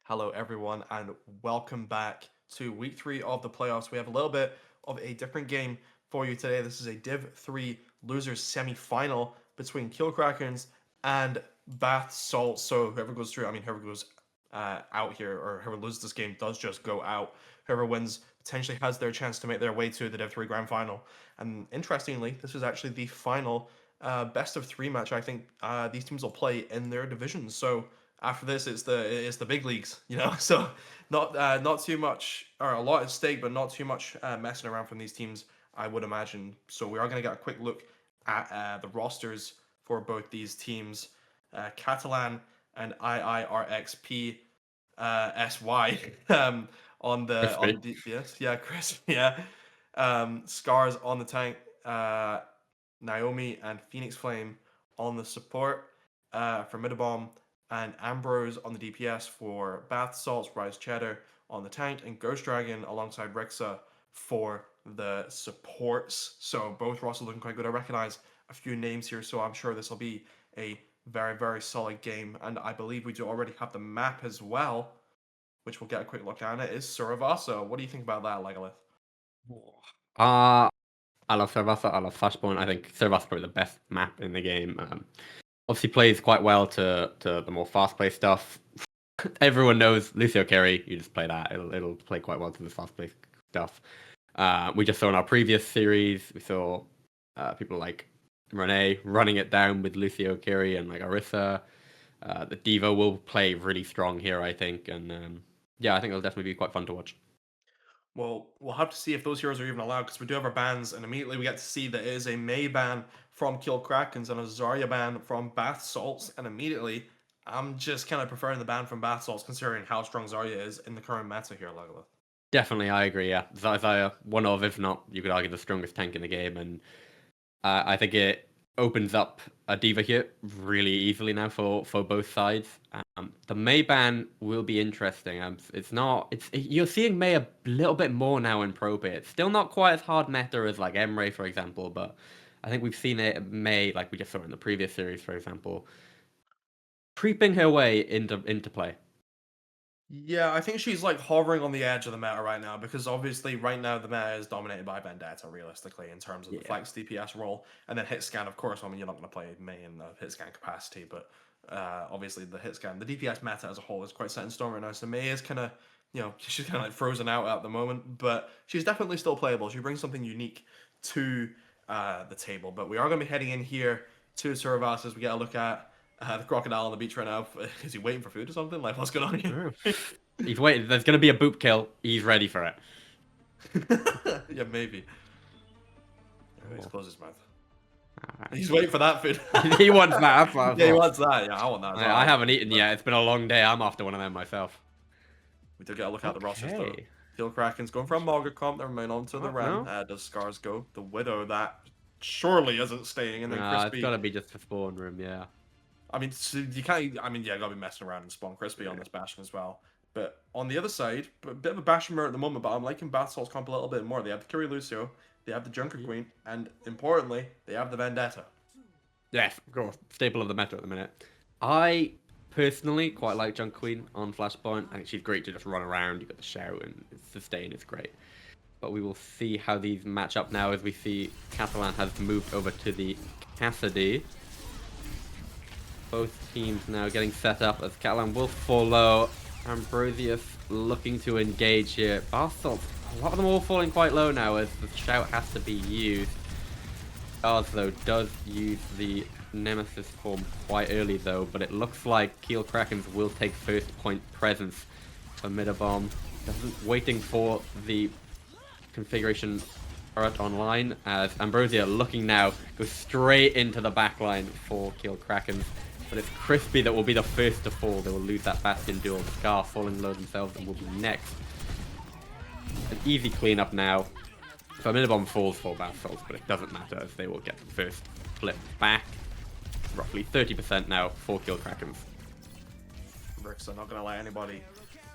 Hello, everyone, and welcome back to week three of the playoffs. We have a little bit of a different game for you today. This is a Div 3 losers semi-final between Keele Krakens and Bath Salt. So whoever goes through, whoever goes out here or whoever loses this game does just go out. Whoever wins potentially has their chance to make their way to the Div 3 Grand Final. And interestingly, this is actually the final best of three match I think these teams will play in their divisions. So after this, it's the big leagues, you know. So not too much or a lot at stake, but not too much messing around from these teams, I would imagine. So we are going to get a quick look at the rosters for both these teams, Catalan and IIRXP SY on Crispy. the DPS. Yeah, Chris. Yeah, Scars on the tank. Naomi and Phoenix Flame on the support for Midabomb, and Ambrose on the DPS for Bath Salts, Rise Cheddar on the tank, and Ghost Dragon alongside Rixa for the supports. So both rosters looking quite good. I recognize a few names here, so I'm sure this will be a very, very solid game. And I believe we do already have the map as well, which we'll get a quick look down at, is Suravasa. What do you think about that, Legolas? Uh, I love Servasa, I love Flashpoint. I think Servasa is probably the best map in the game. Obviously plays quite well to the more fast-paced stuff. Everyone knows Lucio Carry, you just play that. It'll play quite well to the fast-paced stuff. We just saw in our previous series, we saw people like Renee running it down with Lucio Carry and like Arissa. The Diva will play really strong here, I think. And yeah, I think it'll definitely be quite fun to watch. Well, we'll have to see if those heroes are even allowed because we do have our bans, and immediately we get to see that it is a May ban from Kill Krakens and a Zarya ban from Bath Salts, and immediately I'm just kind of preferring the ban from Bath Salts considering how strong Zarya is in the current meta here, Legolas. Definitely, I agree. Yeah, Zaya, one of, if not, you could argue the strongest tank in the game, and I think it opens up a diva here really easily now for both sides. The Mei ban will be interesting. It's not. You're seeing Mei a little bit more now in pro bit. Still not quite as hard meta as like Emre, for example, but I think we've seen it Mei like we just saw in the previous series, for example, creeping her way into play. Yeah, I think she's like hovering on the edge of the meta right now because obviously right now the meta is dominated by Vendetta realistically in terms of the Yeah. flex DPS role and then hit scan. Of course, I mean you're not going to play May in the hit scan capacity, but obviously the hit scan, the DPS meta as a whole is quite set in stone right now. So May is kind of she's kind of like frozen out at the moment, but she's definitely still playable. She brings something unique to the table. But we are going to be heading in here to Suravas as we get a look at the crocodile on the beach right now. Is he waiting for food or something? Like, what's going on here? He's waiting. There's going to be a boop kill. He's ready for it. Yeah, maybe. Oh, he's Oh, closed his mouth. alright. He's waiting for that food. He wants that. That's what I Yeah, he thought. wants that. Yeah, I want that as well. I haven't eaten yet. It's been a long day. I'm after one of them myself. We did get a look at the rosters though. Okay. Kill Kraken's going for a Mogger comp. They're moving on to the Oh, Ren. no? Does Scars go? The Widow that surely isn't staying. And then It's Crispy. got to be just for spawn room, yeah. I mean, so you can't. I mean, yeah, gotta be messing around and spawn Crispy on this Bastion as well. But on the other side, a bit of a Bastion mirror at the moment, but I'm liking Bath Salt's comp a little bit more. They have the Curie Lucio, they have the Junker Queen, and importantly, they have the Vendetta. Yes, of course. Staple of the meta at the minute. I personally quite like Junk Queen on Flashpoint. I think she's great to just run around. You got the shout and sustain is great. But we will see how these match up now as we see Catalan has moved over to the Cassidy. Both teams now getting set up as Catalan will follow. Ambrosius looking to engage here. Basalt, a lot of them all falling quite low now as the shout has to be used. Stars, though, does use the Nemesis form quite early, though, but it looks like Keele Krakens will take first point presence for Midabomb. Waiting for the configuration turret online as Ambrosia looking now goes straight into the backline for Keele Krakens. But it's Crispy that will be the first to fall. They will lose that Bastion duel. Scar falling low themselves and will be next. An easy cleanup now. So Minibomb falls for Battles, but it doesn't matter as they will get the first flip back. Roughly 30% now for Kill Krakens. Bricks are not gonna let anybody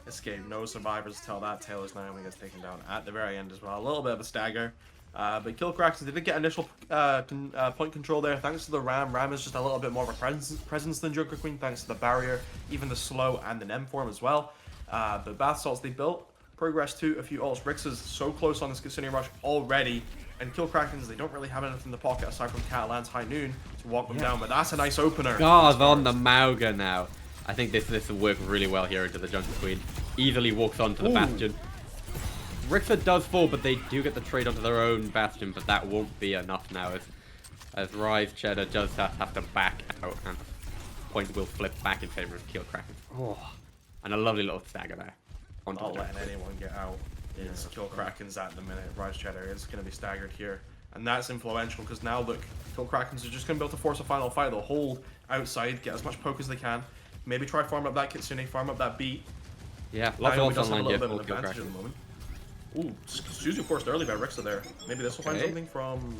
escape. No survivors till that Taylor's Naomi gets taken down at the very end as well. A little bit of a stagger. But Kill Krakens did get initial point control there thanks to the Ram. Ram is just a little bit more of a presence than Joker Queen thanks to the barrier, even the slow and the Nem form as well. But Bath Salts, they built progress to a few ults. Rixa's so close on this Kitsune Rush already. And Kill Krakens, they don't really have anything in the pocket aside from Catalan's High Noon to walk them down. But that's a nice opener. God, on the Mauga now. I think this will work really well here into the Jungle Queen. Easily walks onto the Bastion. Rixa does fall, but they do get the trade onto their own Bastion, but that won't be enough now as Rise Cheddar does have to back out, and point will flip back in favor of Kill Kraken. Oh, and a lovely little stagger there. Not letting anyone get out is Kill Krakens at the minute. Rise Cheddar is going to be staggered here. And that's influential because now, look, Kill Krakens are just going to be able to force a final fight. They'll hold outside, get as much poke as they can. Maybe try farm up that Kitsune, farm up that beat. Yeah, lots of does have a online little bit of advantage at the moment. Ooh, Suzu forced early by Rixa there. Maybe this will find something from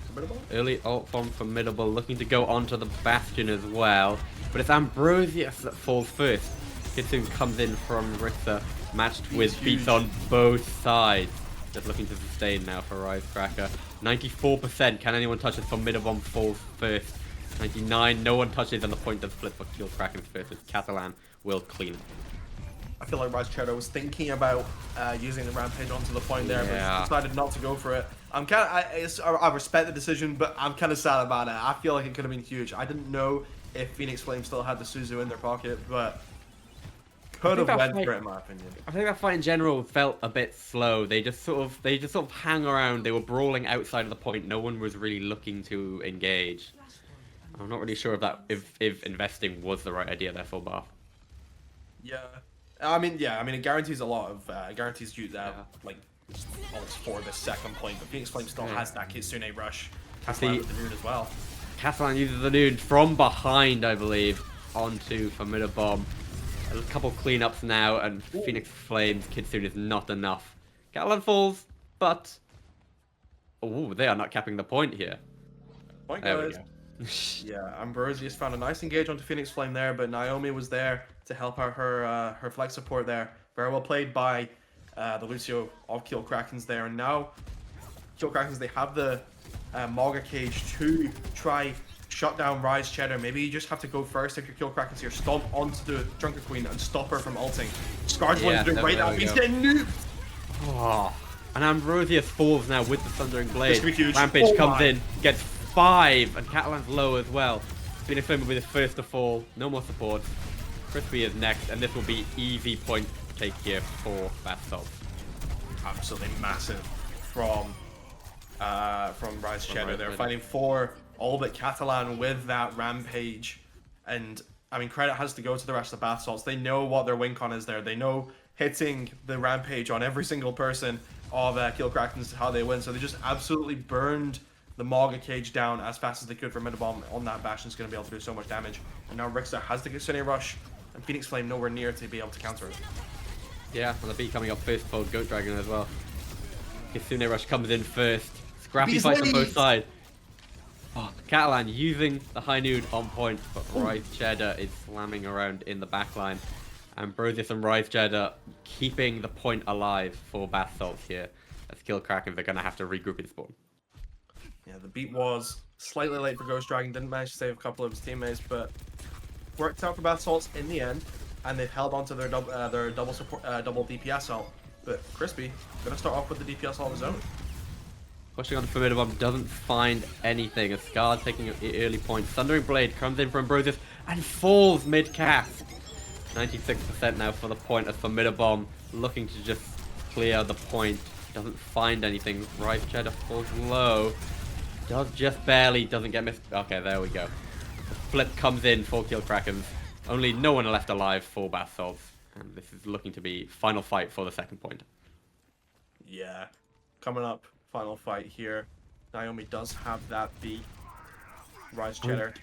Formidable? Early ult from Formidable, looking to go onto the Bastion as well. But it's Ambrosius that falls first. Kitsune comes in from Rixa, matched with beats on both sides. Just looking to sustain now for Rizecracker. 94%, can anyone touch it? Formidable falls first. 99, no one touches, and the point does flip for Kill Kraken first as Catalan will clean it. I feel like Rise Cheddar was thinking about using the Rampage onto the point there, but decided not to go for it. I respect the decision, but I'm kind of sad about it. I feel like it could have been huge. I didn't know if Phoenix Flame still had the Suzu in their pocket, but could have went for it in my opinion. I think that fight in general felt a bit slow. They just sort of hang around. They were brawling outside of the point. No one was really looking to engage. I'm not really sure if investing was the right idea there for Bath. Yeah. I mean, it guarantees a lot of guarantees you like ults for the second point, but Phoenix Flame still has that Kitsune rush. Catalan with the Noon as well. Catalan uses the Noon from behind, I believe, onto Formidable. A couple cleanups now, and Phoenix Flame's Kitsune is not enough. Catalan falls, but they are not capping the point here. Point goes. Yeah, Ambrosius found a nice engage onto Phoenix Flame there, but Naomi was there to help out her flex support there. Very well played by the Lucio of Kill Krakens there, and now Kill Krakens, they have the Mauga cage to try shut down Rise Cheddar. Maybe you just have to go first if you're Kill Krakens here. Stomp onto the Drunken Queen and stop her from ulting. Scar's one to do right now. He's getting nuked. Oh, and Ambrosius falls now with the Thundering Blade. This could be huge. Rampage comes in, gets 5, and Catalan's low as well. Phoenix Flame will be the first to fall. No more support. Crispy is next, and this will be easy point take here for Bath Salts. Absolutely massive from Rise Cheddar. They're fighting for all but Catalan with that Rampage, and I mean, credit has to go to the rest of the Bath Salts. They know what their win con is there. They know hitting the Rampage on every single person of Kill Krakens is how they win. So they just absolutely burned the Mauga cage down as fast as they could for Midabomb on that Bastion's going to be able to do so much damage. And now Rixa has to get Kitsune Rush, and Phoenix Flame nowhere near to be able to counter it. Yeah, and the beat coming up first for Goat Dragon as well. Kitsune Rush comes in first. Scrappy fight on both sides. Oh, Catalan using the High Noon on point, but Rise Cheddar is slamming around in the backline. Ambrosius and Rise Cheddar keeping the point alive for Bath Salts here. As Kill Kraken, they're going to have to regroup in spawn. Yeah, the beat was slightly late for Ghost Dragon. Didn't manage to save a couple of his teammates, but worked out for Bath Salts in the end, and they've held on to their double DPS ult. But Crispy gonna start off with the DPS ult of his own. Pushing on Formidable doesn't find anything. A Scar taking an early point. Thundering Blade comes in from Ambrosius and falls mid-cast. 96% now for the point as Formidable looking to just clear the point. Doesn't find anything. Rise Cheddar falls low. Does just barely, doesn't get missed. Okay, there we go. The flip comes in for Kill Krakens. Only no one left alive for Bath Salts. And this is looking to be final fight for the second point. Yeah, coming up, final fight here. Naomi does have that beat. Rise Cheddar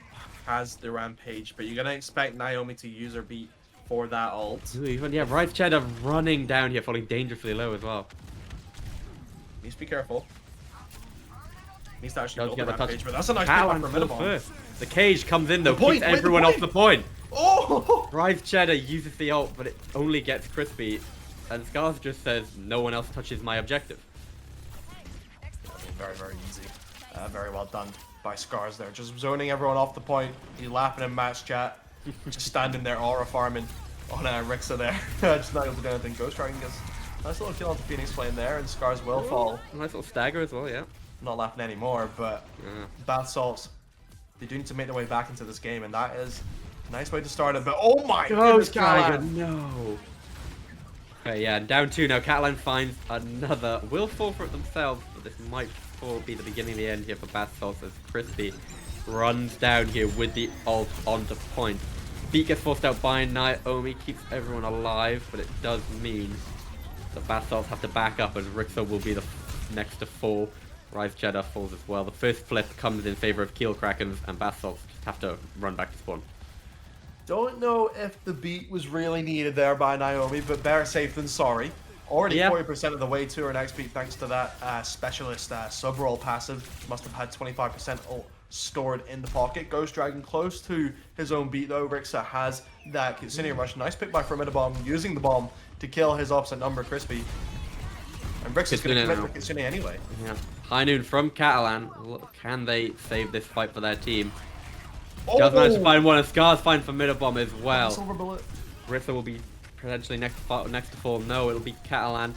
has the Rampage, but you're going to expect Naomi to use her beat for that ult. Yeah, Rise Cheddar running down here, falling dangerously low as well. Needs to be careful. Needs to actually build the Rampage, but that's a nice pick for Midabomb. The cage comes in though, keeps everyone off the point. Oh! Rise Cheddar uses the ult, but it only gets Crispy. And Scars just says, no one else touches my objective. Very, very easy. Very well done by Scars there. Just zoning everyone off the point. He's laughing in match chat. Just standing there aura farming. on Rixa there. Just not able to do anything. Ghost Dragon gets a nice little kill onto Phoenix Flame there, and Scars will fall. Nice little stagger as well, yeah. Not laughing anymore, but Yeah. Bath Salts, they do need to make their way back into this game, and that is a nice way to start it. But oh my goodness, Callahan! No. Okay, yeah, down 2 now. Catalan finds another. Will fall for it themselves, but this might be the beginning of the end here for Bath Salts as Crispy runs down here with the ult onto point. Beat gets forced out by Naomi, keeps everyone alive, but it does mean that Bath Salts have to back up as Rixa will be the next to fall. Rise Cheddar falls as well. The first flip comes in favor of Keele Krakens, and Bath Salts just have to run back to spawn. Don't know if the beat was really needed there by Naomi, but better safe than sorry. Already 40% of the way to her next beat thanks to that specialist sub-roll passive. Must have had 25% ult stored in the pocket. Ghost Dragon close to his own beat though. Rixa has that Kitsune rush. Nice pick by Formidabomb, using the bomb to kill his opposite number, Crispy. And Rixa's going to commit for Kitsune anyway. Yeah. High noon from Catalan. Can they save this fight for their team? Oh! Does manage to find one, and Scars find Formidabomb as well. Silver bullet. Rixa will be potentially next to fall. No, it'll be Catalan.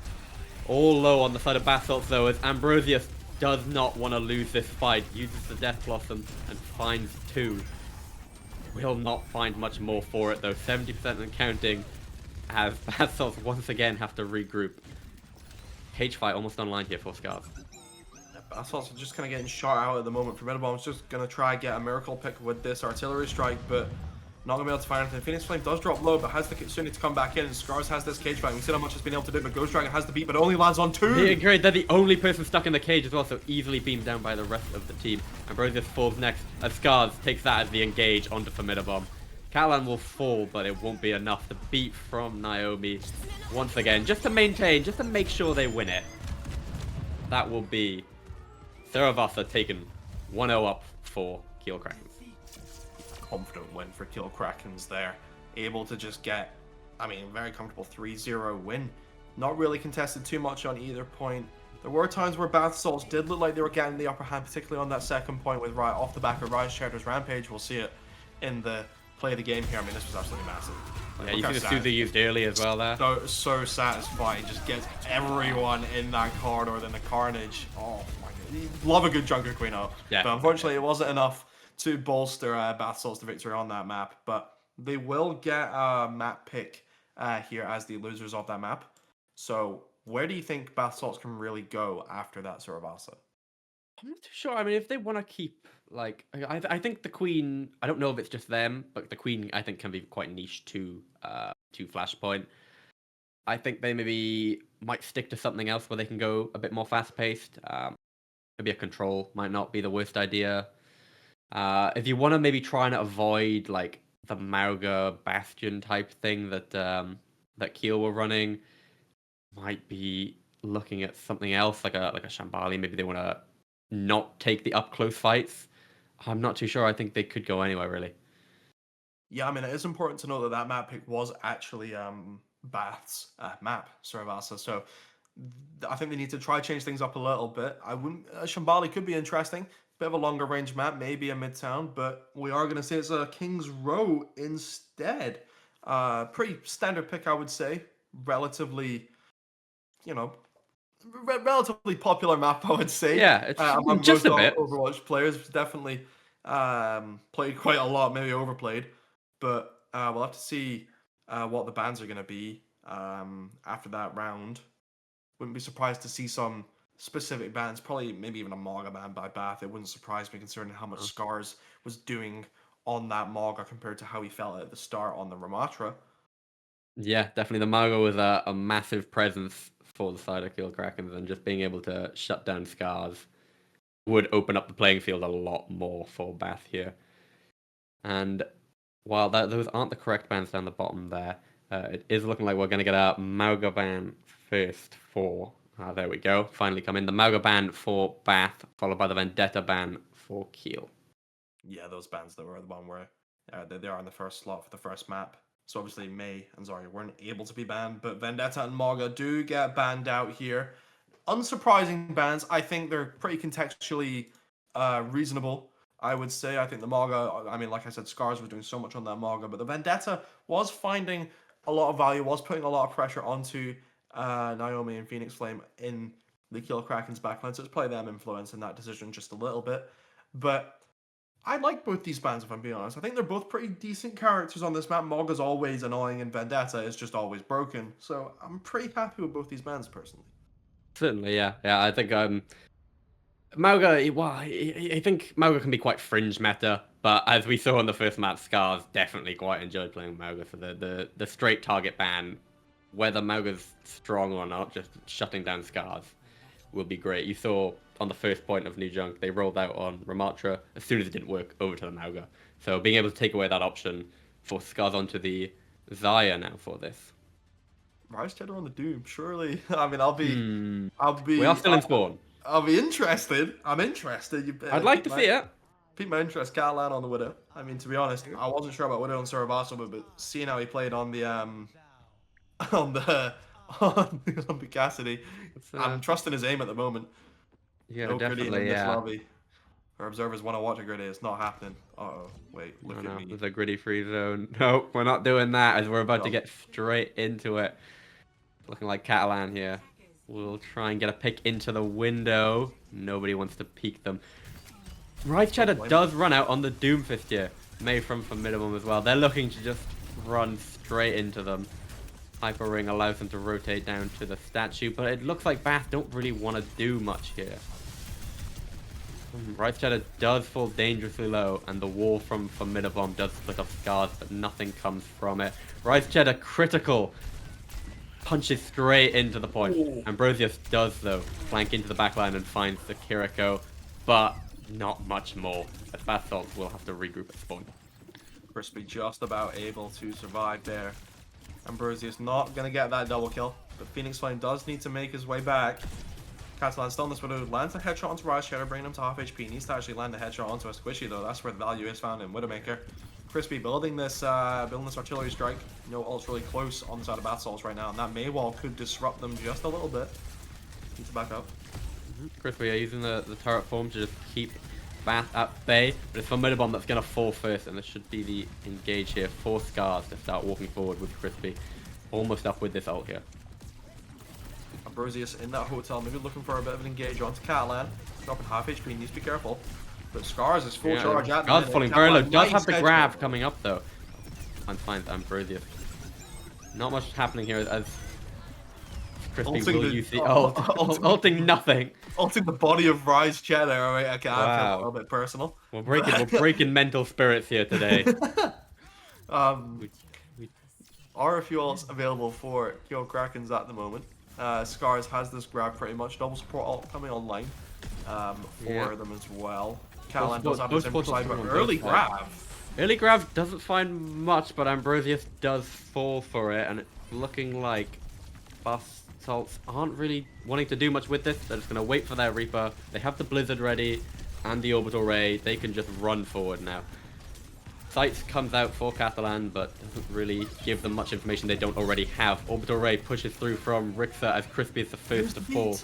All low on the side of Bath Salts though, as Ambrosius does not want to lose this fight. Uses the Death Blossom and finds 2. Will not find much more for it though. 70% and counting, as Bath Salts once again have to regroup. Cage fight almost online here for Scars. Bath Salts just kind of getting shot out at the moment. Formidabomb's just going to try and get a miracle pick with this artillery strike, but not going to be able to find anything. Phoenix Flame does drop low, but has the Kitsune to come back in, and Scars has this cage fight. We see how much it's been able to do, but Ghost Dragon has the beat, but it only lands on 2. Yeah, great. They're the only person stuck in the cage as well, so easily beamed down by the rest of the team. Ambrosius falls next, as Scars takes that as the engage onto Formidabomb. Catalan will fall, but it won't be enough. The beat from Naomi, once again, just to maintain, just to make sure they win it. That will be Saravasa taken 1-0 up for Keele Krakens. Confident win for Keele Krakens there. Able to just get, I mean, very comfortable 3-0 win. Not really contested too much on either point. There were times where Bath Salts did look like they were getting the upper hand, particularly on that second point with right off the back of Rise Cheddar's Rampage. We'll see it in the play of the game here. I mean, this was absolutely massive. Yeah, you see the Suzu used early as well there. So satisfying. Just gets everyone in that corridor, then the carnage. Oh my god. Love a good Junker Queen up. Yeah. But unfortunately, it wasn't enough to bolster Bath Salts to victory on that map. But they will get a map pick here as the losers of that map. So where do you think Bath Salts can really go after that Saravasa? I'm not too sure. I mean, if they want to keep, like, I think the Queen, I don't know if it's just them, but the Queen, I think, can be quite niche to Flashpoint. I think they maybe might stick to something else where they can go a bit more fast-paced. Maybe a control might not be the worst idea. If you want to maybe try and avoid, like, the Mauga Bastion type thing that that Keele were running, might be looking at something else, like a Shambali. Maybe they want to not take the up close fights. I'm not too sure. I think they could go anywhere really. Yeah, I mean, it is important to note that that map pick was actually Bath's map, Saravasa. So I think they need to try change things up a little bit. I wouldn't. Shambali could be interesting. Bit of a longer range map, maybe a Midtown, but we are going to say it's a King's Row instead. Pretty standard pick, I would say. Relatively, you know, relatively popular map, I would say. Yeah, it's among just most a bit. Overwatch players, definitely played quite a lot, maybe overplayed. But we'll have to see what the bans are going to be after that round. Wouldn't be surprised to see some specific bans, probably maybe even a Mauga ban by Bath. It wouldn't surprise me considering how much Scars was doing on that Mauga compared to how he felt at the start on the Ramatra. Yeah, definitely. The Margo was a massive presence for the side of Keele Krakens, and just being able to shut down Scars would open up the playing field a lot more for Bath here. And while those aren't the correct bans down the bottom there, it is looking like we're going to get a Mauga ban first for... there we go. Finally come in. The Mauga ban for Bath, followed by the Vendetta ban for Keele. Yeah, those bans that were the one where they are in the first slot for the first map. So obviously May and Zarya weren't able to be banned, but Vendetta and Mauga do get banned out here. Unsurprising bans. I think they're pretty contextually reasonable, I would say. I think the Mauga, I mean, like I said, Scars was doing so much on that Mauga, but the Vendetta was finding a lot of value, was putting a lot of pressure onto Naomi and Phoenix Flame in the Keele Kraken's backline, so it's probably them influencing that decision just a little bit. But I like both these bands, if I'm being honest. I think they're both pretty decent characters on this map. Mog is always annoying, and Vendetta is just always broken. So I'm pretty happy with both these bands, personally. Certainly, yeah. Yeah, I think Mauga, well, I think Mauga can be quite fringe meta, but as we saw in the first map, Scars definitely quite enjoyed playing Mauga for the straight target ban. Whether Mauga's strong or not, just shutting down Scars will be great. You saw on the first point of New Junk, they rolled out on Ramatra. As soon as it didn't work, over to the Mauga. So being able to take away that option, force Scars onto the Zaya now for this. Rise Cheddar on the Doom, surely. I mean, We are still in spawn. I'll be interested. I'm interested. I'd like to see it. Piqued my interest, Catalan on the Widow. I mean, to be honest, I wasn't sure about Widow and Sarabasso, but seeing how he played on the on Cassidy, I'm trusting his aim at the moment. Yeah, no definitely. Gritty in this Yeah. lobby. Our observers want to watch a Gritty. It's not happening. Uh-oh. Wait, look at me. There's a gritty free zone. No, we're not doing that as we're about to get straight into it. Looking like Catalan here. We'll try and get a pick into the window. Nobody wants to peek them. Rise Cheddar does run out on the Doomfist here. May from minimum as well. They're looking to just run straight into them. Hyper Ring allows them to rotate down to the statue, but it looks like Bath don't really want to do much here. Rise Cheddar does fall dangerously low, and the wall from Minibomb does split off Scars, but nothing comes from it. Rise Cheddar critical. Punches straight into the point. Ooh. Ambrosius does, though, flank into the backline and finds the Kiriko, but not much more. As Basalt will have to regroup at spawn. Crispy just about able to survive there. Ambrosius not going to get that double kill, but Phoenix Flame does need to make his way back. Catalan still in this Widow, lands a headshot onto Rise Cheddar, bringing him to half HP. Needs to actually land a headshot onto a Squishy, though. That's where the value is found in Widowmaker. Crispy building this artillery strike. No ult's really close on the side of Bath Souls right now, and that Maywall could disrupt them just a little bit. Need to back up. Crispy are using the turret form to just keep Bath at bay, but it's Formidabomb that's going to fall first, and this should be the engage here for Scars to start walking forward with Crispy. Almost up with this ult here. Ambrosius in that hotel, maybe looking for a bit of an engage onto Catalan. Dropping half HP, needs to be careful. But Scars is full charge at the Scars minute. falling very low. Catalan, Does nice have the headshot. grab coming up though. And finds Ambrosius. Not much happening here as Crispy Ulting will the- use the ult. Ulting nothing. Ulting the body of Rise Cheddar. Alright, okay, I feel a Wow. little bit personal. We're breaking mental spirits here today. Are a few ults available for Keele Krakens at the moment. Scars has this grab pretty much. Double support ult coming online for them as well. Catalan does have his side, but early grab. Early grab doesn't find much, but Ambrosius does fall for it, and it's looking like Basalts aren't really wanting to do much with this. They're just going to wait for their Reaper. They have the Blizzard ready and the Orbital Ray. They can just run forward now. Sights comes out for Catalan, but doesn't really give them much information they don't already have. Orbital Ray pushes through from Rixa as Crispy is the first to fall.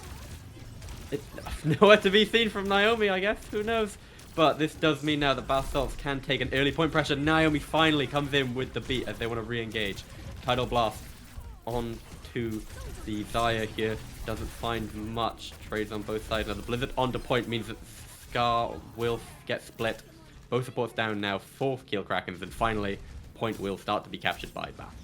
It's nowhere to be seen from Naomi, I guess. Who knows? But this does mean now that Basalts can take an early point pressure. Naomi finally comes in with the beat as they want to re-engage. Tidal Blast onto the Zaya here. Doesn't find much. Trades on both sides. Now the Blizzard onto point means that Scar will get split. Both supports down now for Keele Krakens, and finally, point will start to be captured by Bath.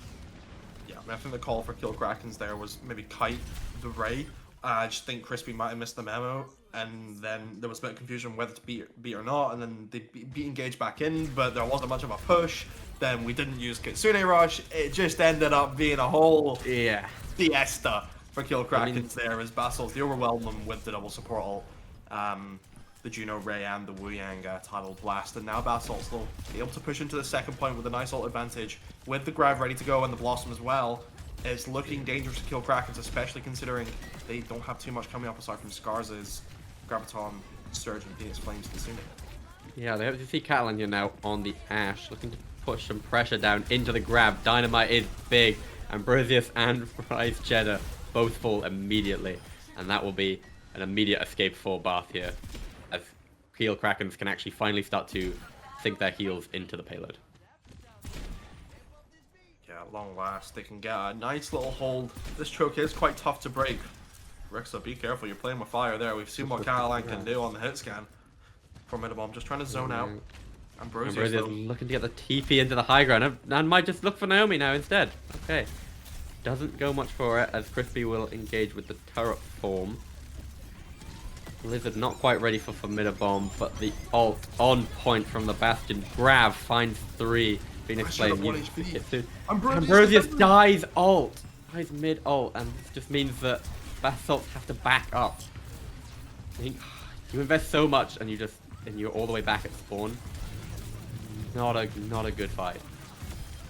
Yeah, I think the call for Keele Krakens there was maybe kite the Ray. I just think Crispy might have missed the memo, and then there was a bit of confusion whether to beat or not, and then they beat engaged back in, but there wasn't much of a push. Then we didn't use Kitsune Rush. It just ended up being a whole fiesta for Keele Krakens there as Basil's the overwhelm them with the double support ult. The Juno Ray and the Wu Yang Tidal Blast, and now Basalt's will be able to push into the second point with a nice ult advantage, with the grab ready to go and the Blossom as well. It's looking dangerous to kill Krakens, especially considering they don't have too much coming up aside from Scars' Graviton, Surge, and Phoenix Flames Kitsune. Yeah, they have to see Catalan here now on the Ash, looking to push some pressure down into the grab. Dynamite is big. Ambrosius and Rise Cheddar both fall immediately, and that will be an immediate escape for Bath here, as Keele Krakens can actually finally start to sink their heels into the payload. Yeah, At long last, they can get a nice little hold. This choke is quite tough to break. Rixa, be careful, you're playing with fire there. We've seen what Catalan can do on the hit scan. From Midabomb, just trying to zone out. Ambrosius looking to get the TP into the high ground and might just look for Naomi now instead. Okay. Doesn't go much for it as Crispy will engage with the turret form. Blizzard not quite ready for Midabomb, but the ult on point from the Bastion. Grav finds 3. Phoenix Flame uses it. Ambrosius dies ult. Dies mid ult, and this just means that Basalt have to back up. I think you invest so much and you're all the way back at spawn. Not a good fight.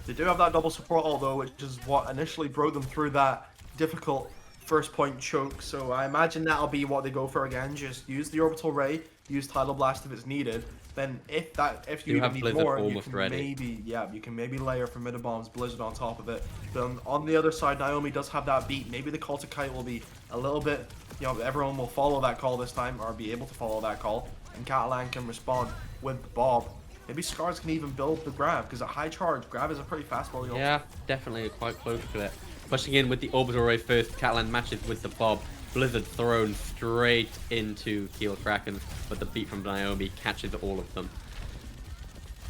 They do have that double support ult though, which is what initially brought them through that difficult first point choke. So I imagine that'll be what they go for again. Just use the orbital ray, use Tidal Blast if it's needed. Then if you even need Blizzard more, you can maybe layer for Midabomb's Blizzard on top of it. Then on the other side, Naomi does have that beat. Maybe the call to kite will be a little bit, everyone will follow that call this time, or be able to follow that call, and Catalan can respond with Bob. Maybe Scars can even build the grab, because at high charge, grab is a pretty fast volley. Yeah, definitely quite close to it. Pushing in with the orbital ray first, Catalan matches with the Bob. Blizzard thrown straight into Keele Krakens, but the beat from Naomi catches all of them.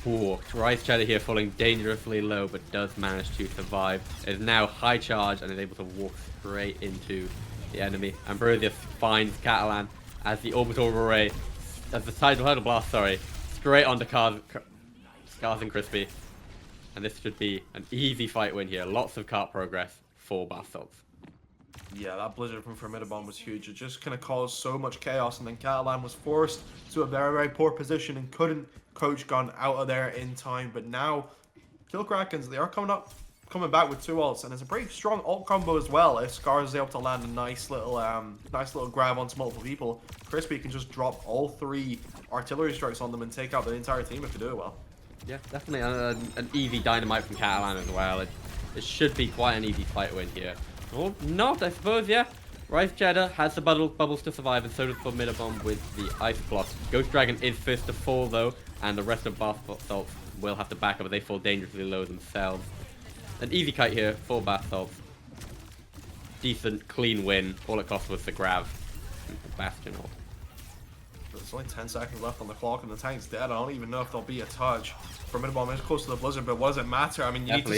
Ooh, Rice Cheddar here falling dangerously low, but does manage to survive. Is now high charge and is able to walk straight into the enemy. Ambrosius finds Catalan as the orbital array, as the tidal blast, straight onto Scars and Crispy. And this should be an easy fight win here. Lots of cart progress for Bastards. Yeah, that Blizzard from Formidabomb was huge. It just kind of caused so much chaos, and then Catalan was forced to a very, very poor position and couldn't coach gun out of there in time. But now, Kill Krakens, they are coming back with 2 ults, and it's a pretty strong ult combo as well. If Scars is able to land a nice little grab onto multiple people, Crispy can just drop all 3 artillery strikes on them and take out the entire team if they do it well. Yeah, definitely an easy dynamite from Catalan as well. It should be quite an easy fight win here. Or not, I suppose, yeah. Rice Cheddar has the bubbles to survive, and so does Formidabomb with the Ice Block. Ghost Dragon is first to fall, though, and the rest of Basalt will have to back up, but they fall dangerously low themselves. An easy kite here for Basalt. Decent, clean win. All it cost was the grab. Bastion ult. There's only 10 seconds left on the clock, and the tank's dead. I don't even know if there'll be a touch. Formidabomb is close to the Blizzard, but what does it matter? I mean, you need to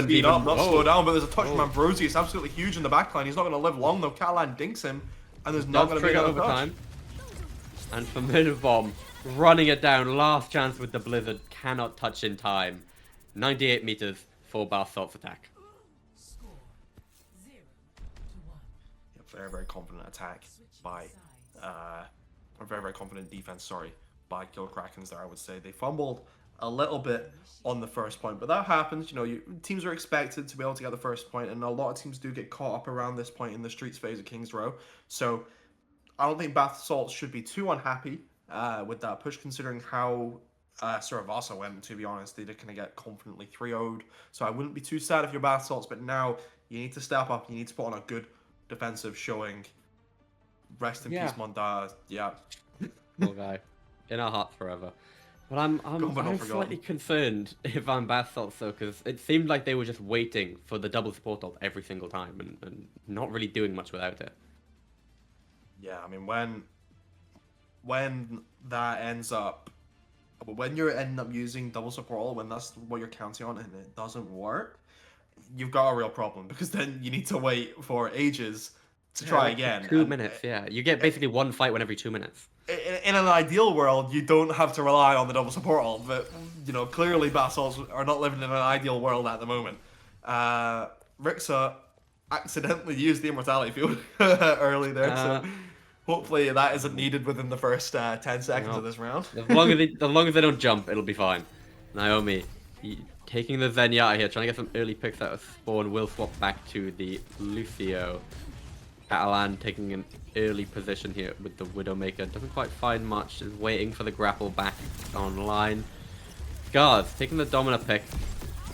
speed up, not slow down. But there's a touch from Ambrosius, absolutely huge in the backline. He's not going to live long, though. Catalan dinks him, and there's not going to be another touch. And Formidabomb running it down. Last chance with the Blizzard. Cannot touch in time. 98 meters for Basalt's attack. Yeah, very, very confident attack by... a very, very confident defense, by Kill Krakens there, I would say. They fumbled a little bit on the first point, but that happens. Teams are expected to be able to get the first point, and a lot of teams do get caught up around this point in the Streets phase of King's Row. So I don't think Basalt should be too unhappy with that push, considering how Saravasa went, to be honest. They did kind of get confidently 3-0'd, so I wouldn't be too sad if you're Basalts, but now you need to step up. You need to put on a good defensive showing. Rest in peace, Mondaz. Yeah. Poor guy. In our hearts forever. But I'm slightly concerned if I'm Basalt, though, because it seemed like they were just waiting for the double support ult every single time and not really doing much without it. Yeah, I mean, when that ends up, when you're ending up using double support ult, when that's what you're counting on and it doesn't work, you've got a real problem, because then you need to wait for ages to try again. 2 minutes, yeah. You get basically one fight one every 2 minutes. In an ideal world, you don't have to rely on the double support ult, but clearly Basalts are not living in an ideal world at the moment. Rixa accidentally used the immortality field early there, so hopefully that isn't needed within the first 10 seconds of this round. As long as they don't jump, it'll be fine. Naomi taking the Zenyatta here, trying to get some early picks out of spawn. Will swap back to the Lucio. Catalan taking an early position here with the Widowmaker. Doesn't quite find much. Is waiting for the grapple back online. Guards taking the Domina pick.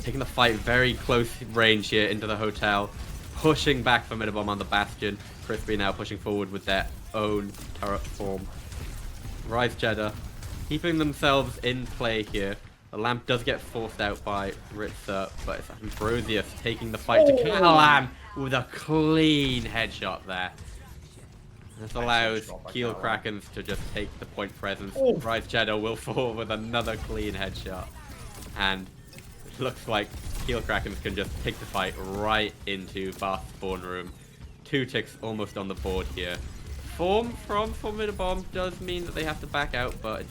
Taking the fight very close range here into the hotel. Pushing back for Midabomb on the Bastion. Crispy now pushing forward with their own turret form. Rice Cheddar keeping themselves in play here. The Lamp does get forced out by Ritzer, but it's Ambrosius taking the fight to Catalan with a clean headshot there. This allows Keele Krakens to just take the point presence. Rise Shadow will fall with another clean headshot. And it looks like Keele Krakens can just take the fight right into Bath's spawn room. 2 ticks almost on the board here. Form from Formidabomb does mean that they have to back out, but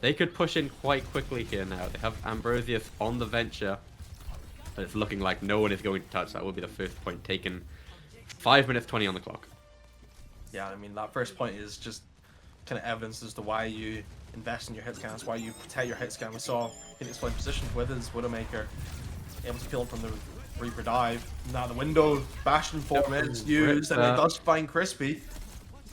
they could push in quite quickly here now. They have Ambrosius on the venture, but it's looking like no one is going to touch. That will be the first point taken. 5 minutes 20 on the clock. Yeah, I mean, that first point is just kind of evidence as to why you invest in your hit scans, why you protect your hit scan. We saw Phoenix playing position with his Widowmaker, able to kill him from the Reaper dive. Now the window, Bastion 4 minutes used, and it does find Crispy.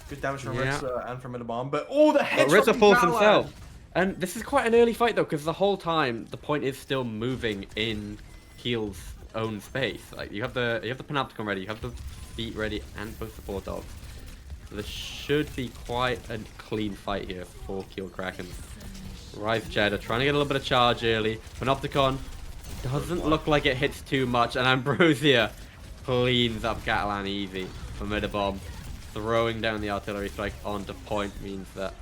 Good damage from Ritzer and from Midabomb, but the headshot Ritzer falls himself. And this is quite an early fight though, because the whole time the point is still moving in Keele's own space. Like you have the Panopticon ready, you have the feet ready, and both support dogs. So this should be quite a clean fight here for Keele Krakens. Rise Cheddar trying to get a little bit of charge early. Panopticon doesn't look like it hits too much, and Ambrosia cleans up Catalan easy for Midabomb. Throwing down the artillery strike onto point means that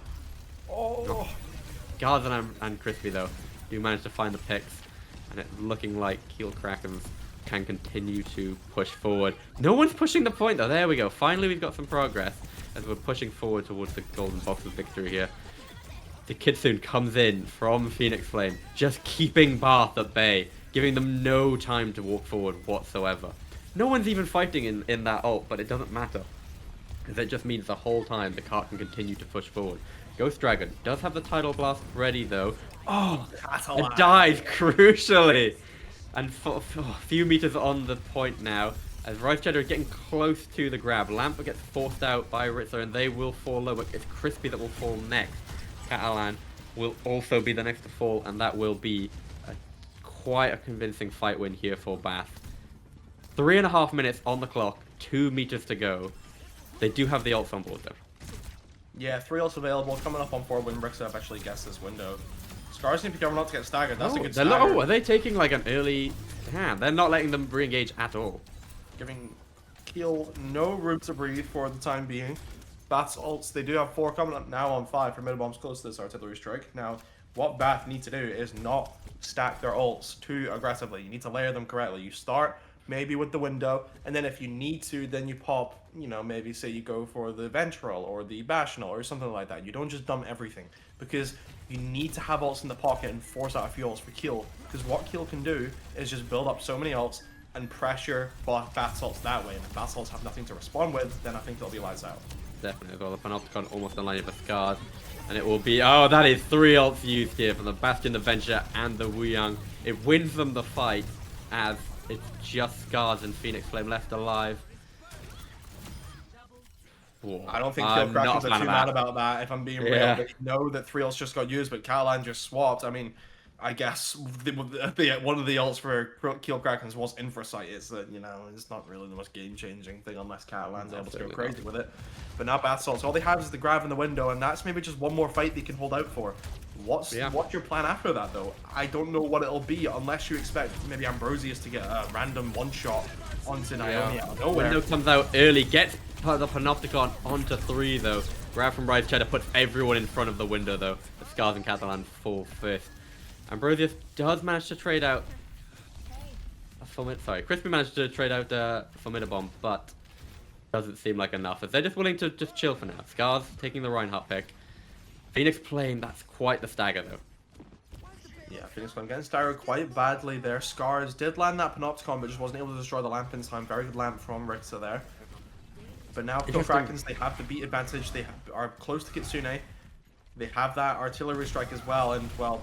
Guards and Crispy though do manage to find the picks, and it's looking like Keele Krakens can continue to push forward. No one's pushing the point though. There we go. Finally we've got some progress as we're pushing forward towards the golden box of victory here. The Kitsune comes in from Phoenix Flame, just keeping Bath at bay, giving them no time to walk forward whatsoever. No one's even fighting in that ult, but it doesn't matter, because it just means the whole time the cart can continue to push forward. Ghost Dragon does have the Tidal Blast ready though. It dies crucially. And for a few meters on the point now, as Rise Cheddar are getting close to the grab. Lamp gets forced out by Ritzer and they will fall low, but it's Crispy that will fall next. Catalan will also be the next to fall, and that will be quite a convincing fight win here for Bath. 3.5 minutes on the clock, 2 meters to go. They do have the ults on board though. Yeah, 3 ults available, coming up on 4 when Bricks have actually guessed this window. Scars seem to be careful not to get staggered. That's a good stagger. Are they taking like an early... Yeah, they're not letting them re-engage at all. Giving Keele no room to breathe for the time being. Bath's ults, they do have 4 coming up now on 5 for Midabomb's close to this artillery strike. Now, what Bath need to do is not stack their ults too aggressively. You need to layer them correctly. You start maybe with the window, and then if you need to, then you pop, you know, maybe say you go for the Ventral or the Bastional or something like that. You don't just dump everything, because you need to have ults in the pocket and force out a few ults for Keele, because what Keele can do is just build up so many ults and pressure Bath's ults that way, and if Bath's ults have nothing to respond with, then I think they'll be lights out. Definitely, well, the Panopticon almost in line with Scars, and it will be, oh, that is 3 ults used here from the Bastion, the Venture, and the Wuyang. It wins them the fight, as it's just Scars and Phoenix Flame left alive. Whoa. I don't think Keele Krakens are too mad about that, if I'm being real. They know that 3 ults just got used, but Catalan just swapped. I mean, I guess one of the ults for Keele Krakens was Infrasight. It's that, you know, it's not really the most game-changing thing unless Catalan's able to go crazy with it. But now Bath's ults, all they have is the grab in the window, and that's maybe just one more fight they can hold out for. What's your plan after that, though? I don't know what it'll be, unless you expect maybe Ambrosius to get a random one-shot onto Naomi out of nowhere. Window comes out early, gets the Panopticon onto 3, though. Grab from Rise Cheddar puts everyone in front of the window, though. The Scars and Catalan fall first. Ambrosius does manage to trade out Crispy managed to trade out Formidabomb, but doesn't seem like enough, as they're just willing to just chill for now. Scars taking the Reinhardt pick. Phoenix playing, that's quite the stagger though. Yeah, Phoenix Flame getting staggered quite badly there. Scars did land that Panopticon, but just wasn't able to destroy the lamp in time. Very good lamp from Ritzer there. But now Keele Krakens, they have the beat advantage. They are close to Kitsune. They have that artillery strike as well, and well,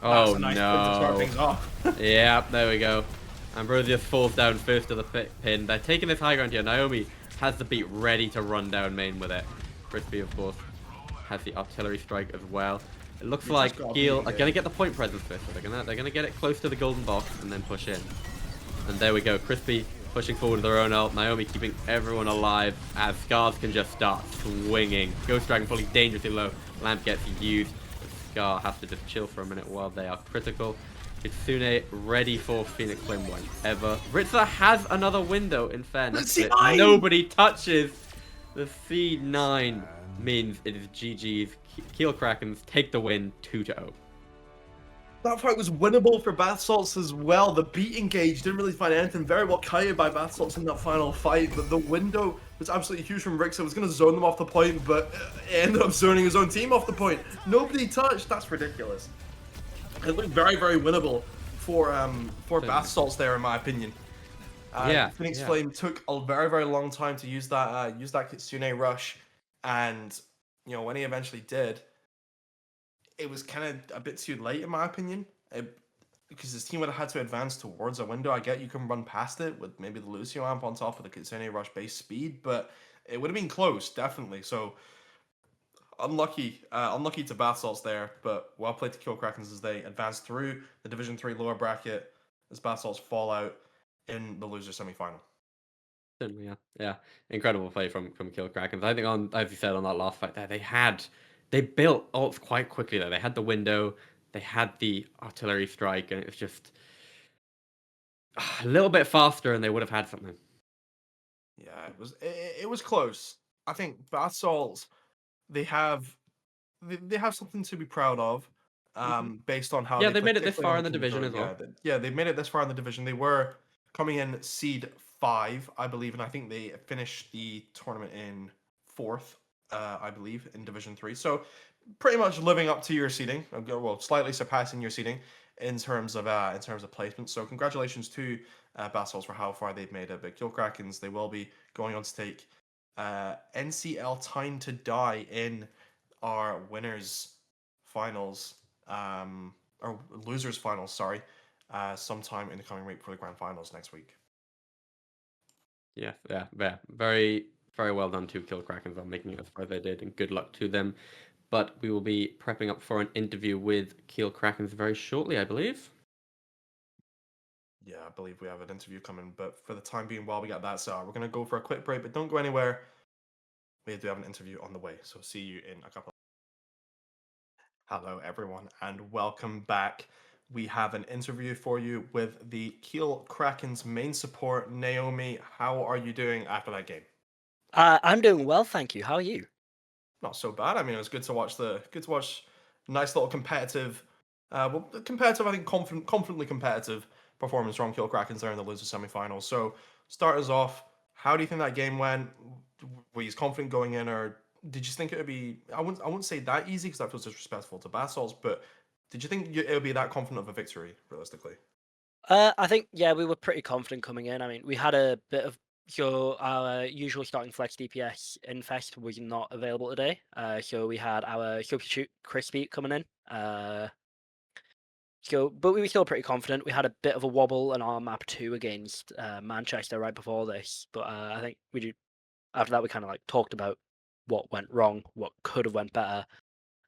that's a nice point to start things off. Yeah, there we go. Ambrosius falls down first to the pin. They're taking this high ground here. Naomi has the beat ready to run down main with it. Crispy, of course, has the artillery strike as well. It looks like Keele are going to get the point presence first. So they're gonna get it close to the golden box and then push in. And there we go. Crispy pushing forward with their own ult. Naomi keeping everyone alive as Scars can just start swinging. Ghost Dragon fully dangerously low. Lamp gets used. Scar has to just chill for a minute while they are critical. Kitsune ready for Phoenix Flame whenever. Ritza has another window, in fairness, but C9! nobody touches. The C9 means it is GG's. Keele Krakens take the win 2-0. That fight was winnable for Bath Salts as well. The beat engage didn't really find anything. Very well kited by Bath Salts in that final fight, but the window was absolutely huge from Rixa. It was going to zone them off the point, but it ended up zoning his own team off the point. Nobody touched. That's ridiculous. It looked very, very winnable for Bath Salts there, in my opinion. Phoenix Flame took a very, very long time to use that Kitsune rush, and when he eventually did, it was kind of a bit too late in my opinion. Because his team would have had to advance towards a window. I get you can run past it with maybe the Lucio amp on top of the Kitsune rush base speed, but it would have been close, definitely. So unlucky to Bath Salts there, but well played to Kill Krakens as they advance through the Division 3 lower bracket as Bath Salts fall out in the loser semi-final. Certainly, yeah. Incredible play from Kill Krakens. I think as you said on that last fight there, they built ults quite quickly there. They had the window, they had the artillery strike, and it was just a little bit faster, and they would have had something. Yeah, it was close. I think Bath Salts, they have something to be proud of, based on how Yeah, they they played, made it this particularly far on in the Team division Zone. as well. Yeah, they made it this far in the division. They were coming in seed 5, I believe, and I think they finished the tournament in 4th, I believe, in Division 3. So pretty much living up to your seeding, well, slightly surpassing your seeding in terms of placement. So congratulations to Bath Salts for how far they've made it. But Kill Krakens, they will be going on to take NCL Time to Die in our winners finals, or losers finals, sorry, sometime in the coming week for the grand finals next week. Yeah. Very, very well done to Kill Krakens on making it as far as they did, and good luck to them. But we will be prepping up for an interview with Kill Krakens very shortly, I believe. Yeah, I believe we have an interview coming, but for the time being, while we got that, so we're going to go for a quick break, but don't go anywhere. We do have an interview on the way, so see you in a couple. Hello, everyone, and welcome back. We have an interview for you with the Keele Krakens main support, Naomi. How are you doing after that game? I'm doing well, thank you. How are you? Not so bad. I mean, it was good to watch nice little competitive, competitive. I think confidently competitive performance from Kill Krakens there in the loser semi-finals. So, start us off. How do you think that game went? Were you confident going in, or did you think it would be? I wouldn't say that easy because that feels disrespectful to Bath Salts, but did you think it would be that confident of a victory realistically? I think we were pretty confident coming in. I mean, we had a bit of our usual starting flex DPS Infest was not available today. So we had our Substitute Crispy coming in. But we were still pretty confident. We had a bit of a wobble on our map 2 against Manchester right before this, but I think after that we kind of like talked about what went wrong, what could have went better,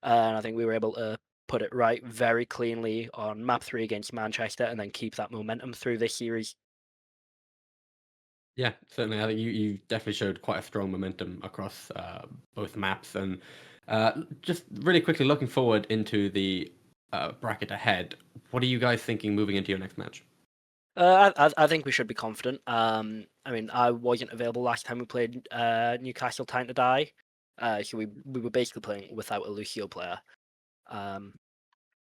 and I think we were able to put it right very cleanly on map 3 against Manchester, and then keep that momentum through this series. Yeah, certainly. I think you definitely showed quite a strong momentum across both maps, and just really quickly looking forward into the bracket ahead. What are you guys thinking moving into your next match? I think we should be confident. I mean, I wasn't available last time we played Newcastle Time to Die, so we were basically playing without a Lucio player.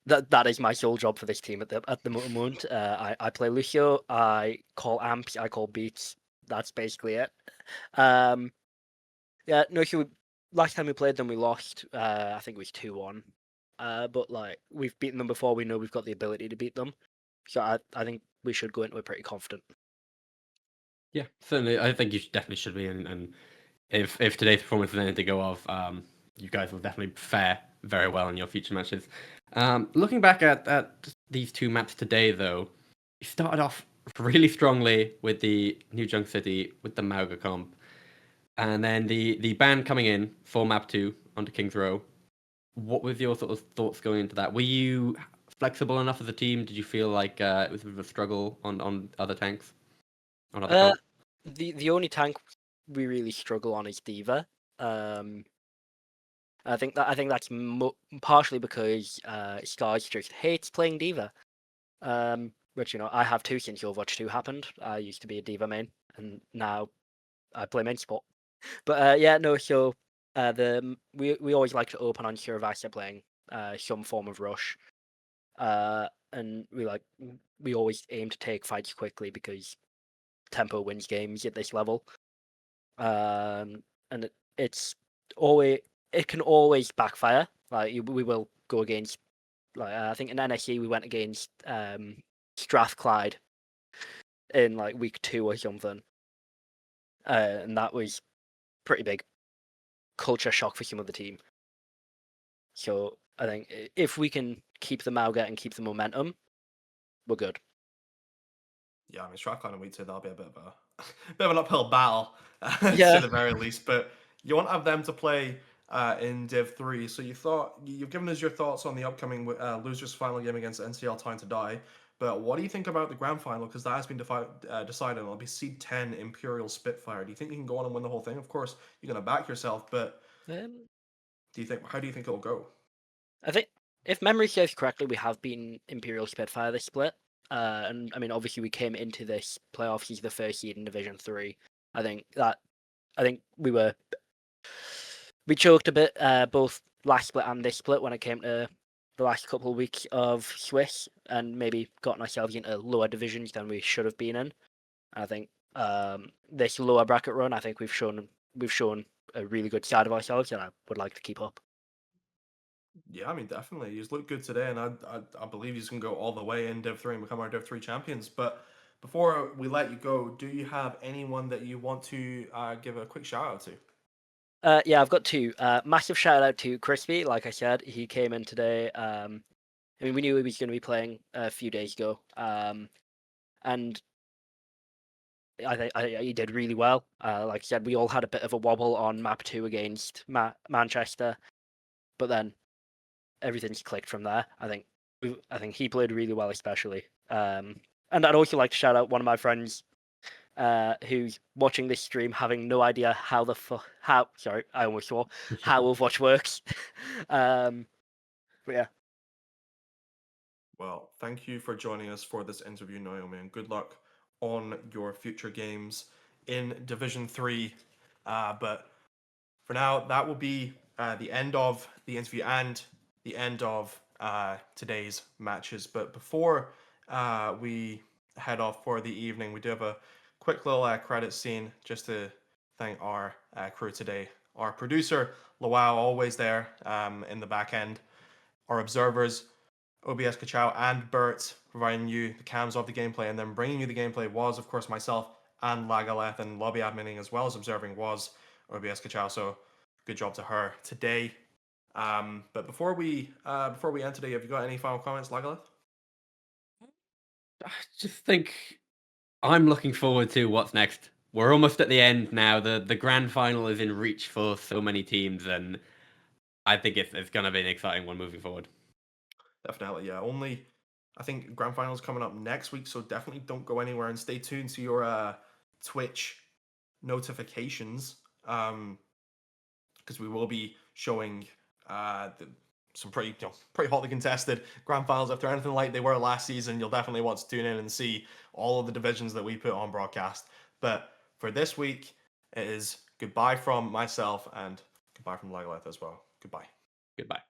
That is my sole job for this team at the moment. I play Lucio, I call amps, I call beats. That's basically it. Yeah, no, so last time we played them, we lost. I think it was 2-1. But like we've beaten them before, we know we've got the ability to beat them. So I think we should go into it pretty confident. Yeah, certainly. I think you definitely should be, and if today's performance is anything to go off, you guys will definitely fare very well in your future matches. Looking back at these two maps today, though, you started off really strongly with the New Junk City with the Mauga comp, and then the ban coming in for map 2 onto King's Row. What was your sort of thoughts going into that? Were you flexible enough as a team? Did you feel like it was a bit of a struggle on other tanks? On other comps? The only tank we really struggle on is Diva. I think that's partially because Scars just hates playing Diva. Which I have too since Overwatch 2 happened. I used to be a Diva main, and now I play main support. But yeah, no. So we always like to open on Shiravaisa playing some form of rush, and we always aim to take fights quickly because tempo wins games at this level. And it can always backfire. Like we will go against, like I think in NSC we went against Strathclyde in like week 2 or something, and that was pretty big culture shock for some of the team. So I think if we can keep the Mauga and keep the momentum, we're good. Yeah, I mean, Strathclyde and week 2, that'll be a bit of a bit of an uphill battle, to Yeah. say the very least. But you won't have them to play in Div 3. So you've given us your thoughts on the upcoming losers final game against NCL Time to Die. But what do you think about the grand final? Because that has been decided. It'll be Seed 10 Imperial Spitfire. Do you think you can go on and win the whole thing? Of course, you're going to back yourself, but Um, how do you think it'll go? I think if memory serves correctly, we have been Imperial Spitfire this split. And I mean, obviously, we came into this playoffs as the first seed in Division 3. I think we choked a bit both last split and this split when it came to the last couple of weeks of Swiss, and maybe gotten ourselves into lower divisions than we should have been in. I think this lower bracket run, I think we've shown a really good side of ourselves, and I would like to keep up. Yeah, I mean, definitely. He's looked good today, and I believe he's going to go all the way in Div 3 and become our Div 3 champions. But before we let you go, do you have anyone that you want to give a quick shout out to? Yeah, I've got two. Massive shout out to Crispy. Like I said, he came in today. I mean, we knew he was going to be playing a few days ago, and I think he did really well. Like I said, we all had a bit of a wobble on map 2 against Manchester, but then everything's clicked from there. I think he played really well, especially. And I'd also like to shout out one of my friends who's watching this stream, having no idea how sorry, I almost swore, how Overwatch works. But yeah. Well, thank you for joining us for this interview, Naomi, and good luck on your future games in Division 3. But for now, that will be the end of the interview and the end of today's matches. But before we head off for the evening, we do have a quick little credit scene just to thank our crew today. Our producer, Lawao, always there in the back end. Our observers, OBS Kachao and Bert, providing you the cams of the gameplay, and then bringing you the gameplay was, of course, myself and Lagaleth, and lobby adminning as well as observing was OBS Kachao. So good job to her today. But before we end today, have you got any final comments, Lagaleth? I just think I'm looking forward to what's next. We're almost at the end now. The grand final is in reach for so many teams, and I think it's going to be an exciting one moving forward. Definitely, yeah. I think grand finals coming up next week, so definitely don't go anywhere and stay tuned to your Twitch notifications, because we will be showing some pretty hotly contested grand finals. If they're anything like they were last season, you'll definitely want to tune in and see all of the divisions that we put on broadcast. But for this week, it is goodbye from myself and goodbye from Lagaleth as well. Goodbye. Goodbye.